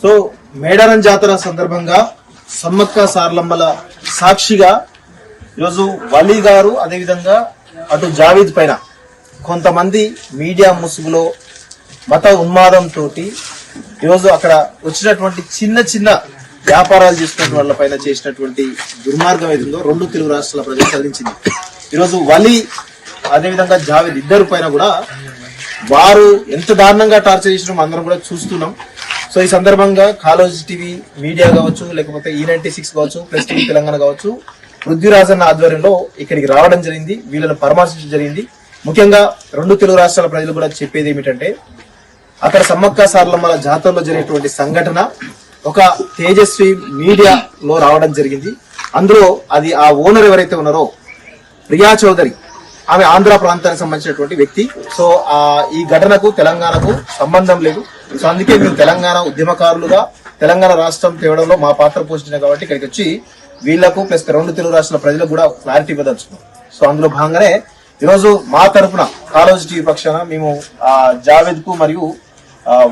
So Medaram జాతర సందర్భంగా సమ్మక్క సార్లమ్మల సాక్షిగా ఈరోజు వలీ గారు అదేవిధంగా అటు జావేద్ పైన కొంతమంది మీడియా ముసుగులో మత ఉన్మాదంతో ఈరోజు అక్కడ వచ్చినటువంటి చిన్న చిన్న వ్యాపారాలు చేసుకున్న వాళ్ళ పైన చేసినటువంటి దుర్మార్గం ఏదో 2 తెలుగు రాష్ట్రాల ప్రజలు సాధించింది. ఈరోజు వలీ అదేవిధంగా జావేద్ ఇద్దరు పైన కూడా వారు ఎంత దారుణంగా టార్చర్ చేసిన అందరం కూడా చూస్తున్నాం. సో ఈ సందర్భంగా కాలేజ్ టీవీ మీడియా కావచ్చు, లేకపోతే E96 కావచ్చు, ప్లస్ టీవీ తెలంగాణ కావచ్చు, పృథ్వీరాజన్న ఆధ్వర్యంలో ఇక్కడికి రావడం జరిగింది, వీళ్ళని పరామర్శించడం జరిగింది. ముఖ్యంగా 2 తెలుగు రాష్ట్రాల ప్రజలు కూడా చెప్పేది ఏమిటంటే, అక్కడ సమ్మక్క సార్లమ్మల జాతరలో జరిగినటువంటి సంఘటన ఒక తేజస్వి మీడియాలో రావడం జరిగింది. అందులో అది ఆ ఓనర్ ఎవరైతే ఉన్నారో ప్రియా చౌదరి, ఆమె ఆంధ్ర ప్రాంతానికి సంబంధించినటువంటి వ్యక్తి. సో ఈ ఘటనకు తెలంగాణకు సంబంధం లేదు. సో అందుకే మేము తెలంగాణ ఉద్యమకారులుగా తెలంగాణ రాష్ట్రం తేవడంలో మా పాత్ర పోషించినాం కాబట్టి ఇక్కడికి వచ్చి వీళ్లకు ప్లస్ 2 తెలుగు రాష్ట్రాల ప్రజలకు కూడా క్లారిటీ ఇవ్వదలుచుకున్నాం. సో అందులో భాగంగానే ఈరోజు మా తరఫున కాలేజ్ టీవీ పక్షాన మేము జావేద్ కు మరియు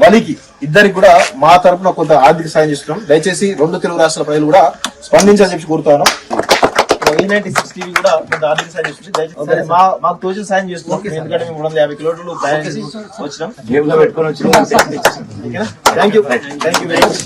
వలీకి ఇద్దరికి కూడా మా తరఫున కొంత ఆర్థిక సాయం చేస్తున్నాం. దయచేసి 2 తెలుగు రాష్ట్రాల ప్రజలు కూడా స్పందించాలని చెప్పి కోరుతాను. E96 టీవీ కూడా కొంత ఆర్థిక సాయం చేస్తుంది. దయచేసి మాకు తోచిన సాయం చేస్తున్నాం. ఎందుకంటే మేము 350 కిలోమీటర్లు ప్రయాణం చేసి వచ్చినాం, జేబులో పెట్టుకొని వచ్చినాం. Thank you very much.